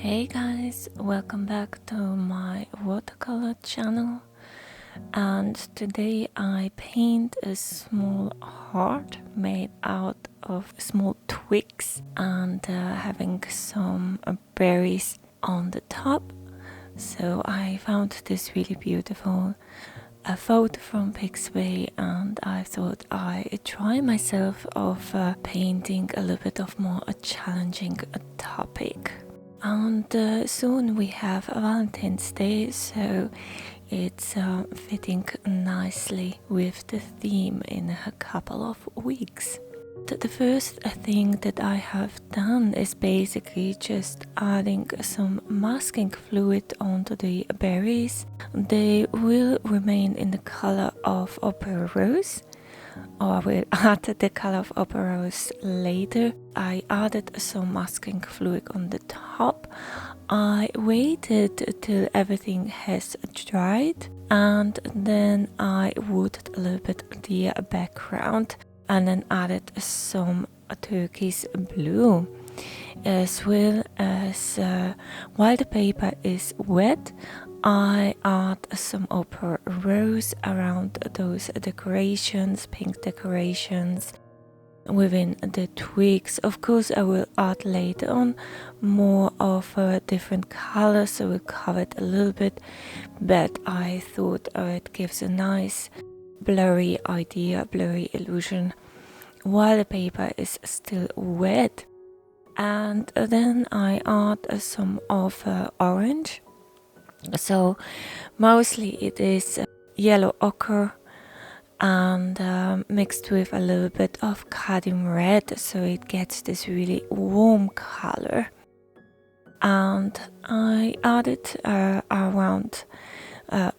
Hey guys, welcome back to my watercolor channel, and today I paint a small heart made out of small twigs and having some berries on the top. So I found this really beautiful a photo from Pixway, and I thought I'd try myself of painting a little bit of more a challenging topic. And soon we have Valentine's Day, so it's fitting nicely with the theme in a couple of weeks. The first thing that I have done is basically just adding some masking fluid onto the berries. They will remain in the color of Opera Rose, or I will add the color of Opera Rose later. I added some masking fluid on the top. I waited till everything has dried, and then I wooded a little bit the background and then added some turquoise blue, as well as while the paper is wet, I add some Opera Rose around those decorations, pink decorations within the twigs. Of course, I will add later on more of different colors, so we'll cover it a little bit, but I thought it gives a nice blurry idea, blurry illusion while the paper is still wet. And then I add some of orange, so mostly it is yellow ochre and mixed with a little bit of cadmium red, so it gets this really warm color. And I added around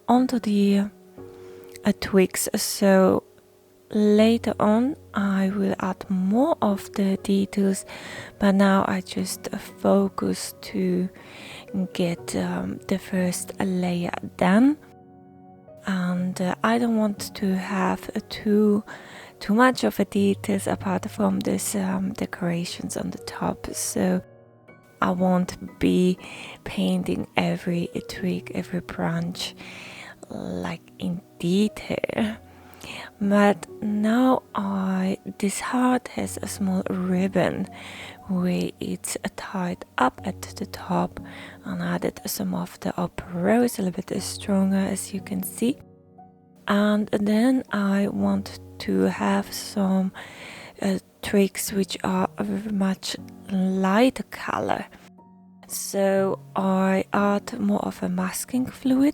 onto the twigs, so later on I will add more of the details, but now I just focus to get the first layer done. And I don't want to have too much of a details apart from this decorations on the top, so I won't be painting every twig, every branch like in detail. But now this heart has a small ribbon where it's tied up at the top, and added some of the Opera Rose, a little bit stronger as you can see. And then I want to have some twigs which are very much lighter color, so I add more of a masking fluid.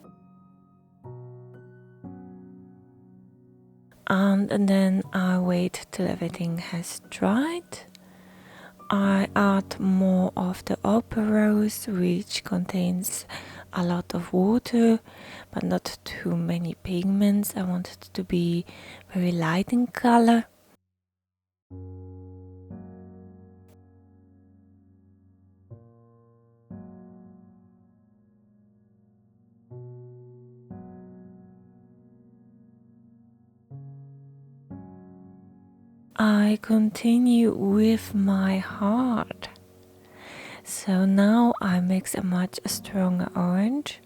And then I wait till everything has dried. I add more of the Opera Rose, which contains a lot of water but not too many pigments. I want it to be very light in color. I continue with my heart. So now I mix a much stronger orange,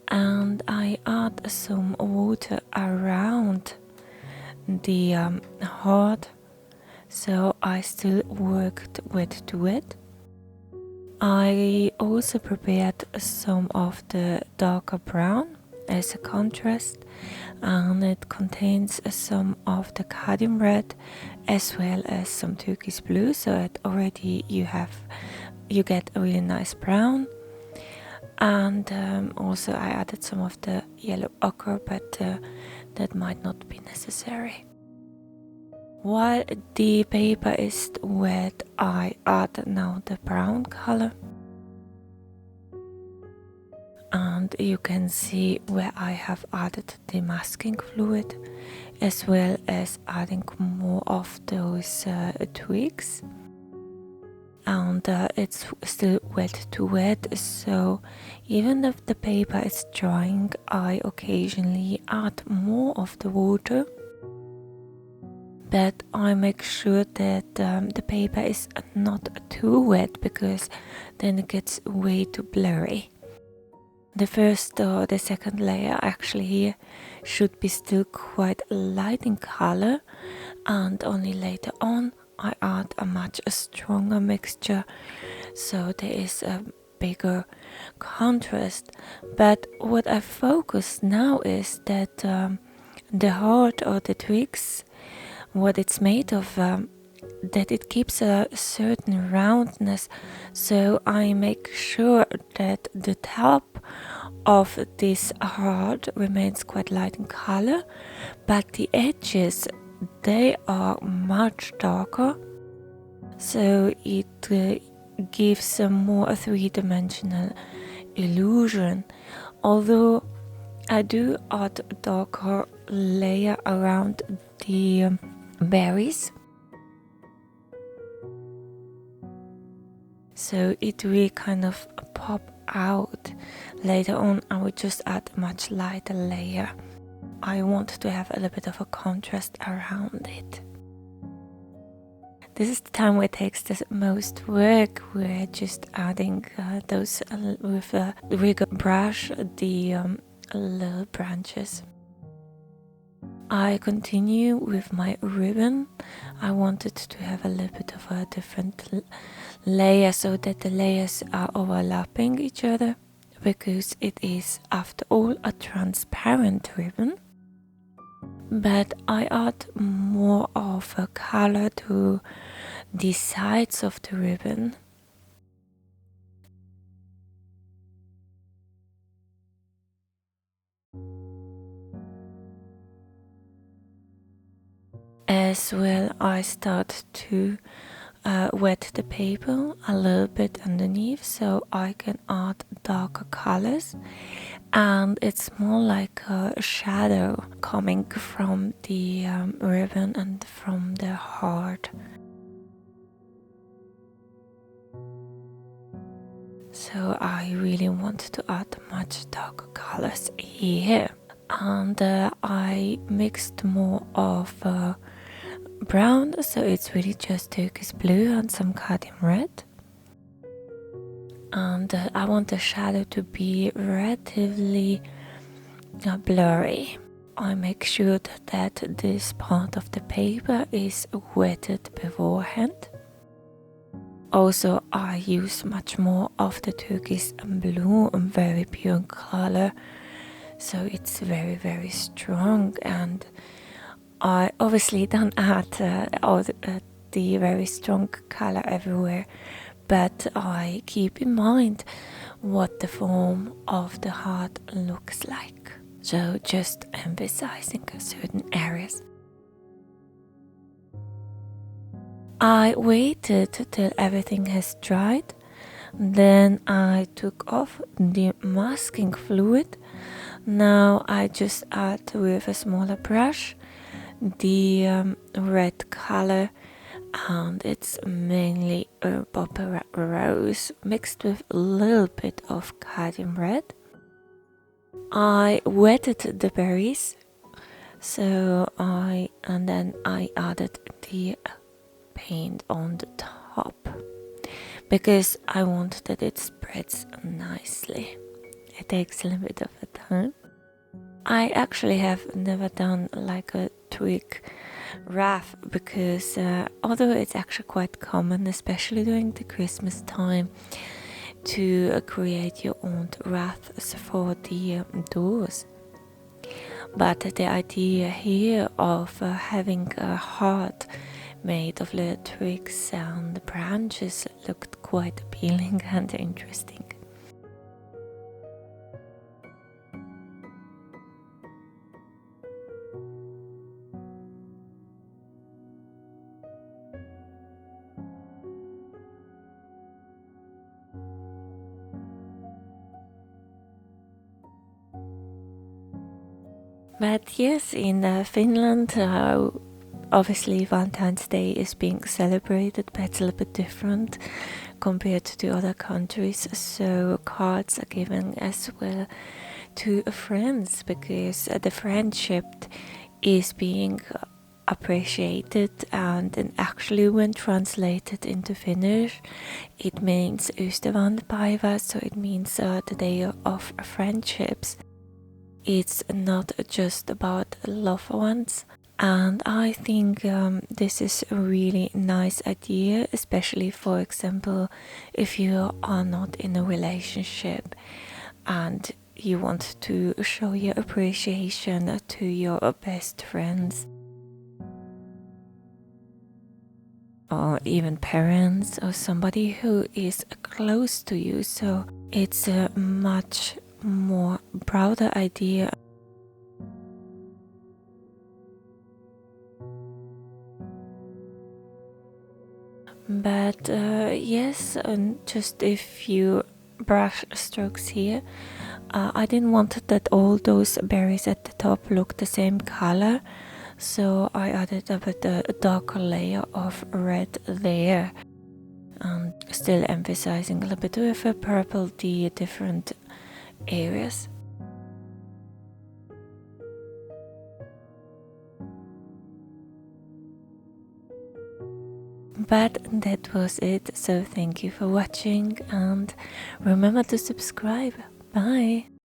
and I add some water around the heart, so I still worked wet to wet. I also prepared some of the darker brown as a contrast, and it contains some of the cadmium red as well as some turquoise blue, so that already you get a really nice brown. And also I added some of the yellow ochre, but that might not be necessary. While the paper is wet, I add now the brown color, and you can see where I have added the masking fluid, as well as adding more of those twigs. And it's still wet to wet, so even if the paper is drying, I occasionally add more of the water, but I make sure that the paper is not too wet, because then it gets way too blurry. The first or the second layer actually here should be still quite light in color, and only later on I add a much stronger mixture, so there is a bigger contrast. But what I focus now is that the heart or the twigs, what it's made of, that it keeps a certain roundness, so I make sure that the top of this heart remains quite light in color, but the edges, they are much darker, so it gives a more three-dimensional illusion. Although I do add a darker layer around the berries, so it really kind of pop out. Later on I would just add a much lighter layer. I want to have a little bit of a contrast around it. This is the time where it takes the most work. We're just adding those with a rigger brush, the little branches. I continue with my ribbon. I wanted to have a little bit of a different layer, so that the layers are overlapping each other, because it is after all a transparent ribbon. But I add more of a color to the sides of the ribbon. As well, I start to wet the paper a little bit underneath, so I can add darker colors, and it's more like a shadow coming from the ribbon and from the heart. So I really want to add much darker colors here, and I mixed more of brown, so it's really just turquoise blue and some cadmium red. And I want the shadow to be relatively blurry. I make sure that this part of the paper is wetted beforehand. Also, I use much more of the turquoise and blue, very pure color, so it's very, very strong. And I obviously don't add all the very strong color everywhere, but I keep in mind what the form of the heart looks like, so just emphasizing certain areas. I waited till everything has dried, then I took off the masking fluid. Now I just add with a smaller brush the red color, and it's mainly purple rose mixed with a little bit of cadmium red. I wetted the berries, and then I added the paint on the top, because I want that it spreads nicely. It takes a little bit of a time. I actually have never done like a twig wreath, because although it's actually quite common, especially during the Christmas time, to create your own wreaths for the doors. But the idea here of having a heart made of little twigs and branches looked quite appealing and interesting. But yes, in Finland, obviously Valentine's Day is being celebrated, but it's a little bit different compared to the other countries. So cards are given as well to friends, because the friendship is being appreciated, and then actually when translated into Finnish it means ystävänpäivä, so it means the day of friendships. It's not just about loved ones, and I think this is a really nice idea, especially for example if you are not in a relationship and you want to show your appreciation to your best friends or even parents or somebody who is close to you. So it's a much more broader idea. But yes, and just a few brush strokes here. I didn't want that all those berries at the top look the same color, so I added a bit a darker layer of red there, and still emphasizing a little bit with a purple the different areas. But that was it, so thank you for watching and remember to subscribe. Bye!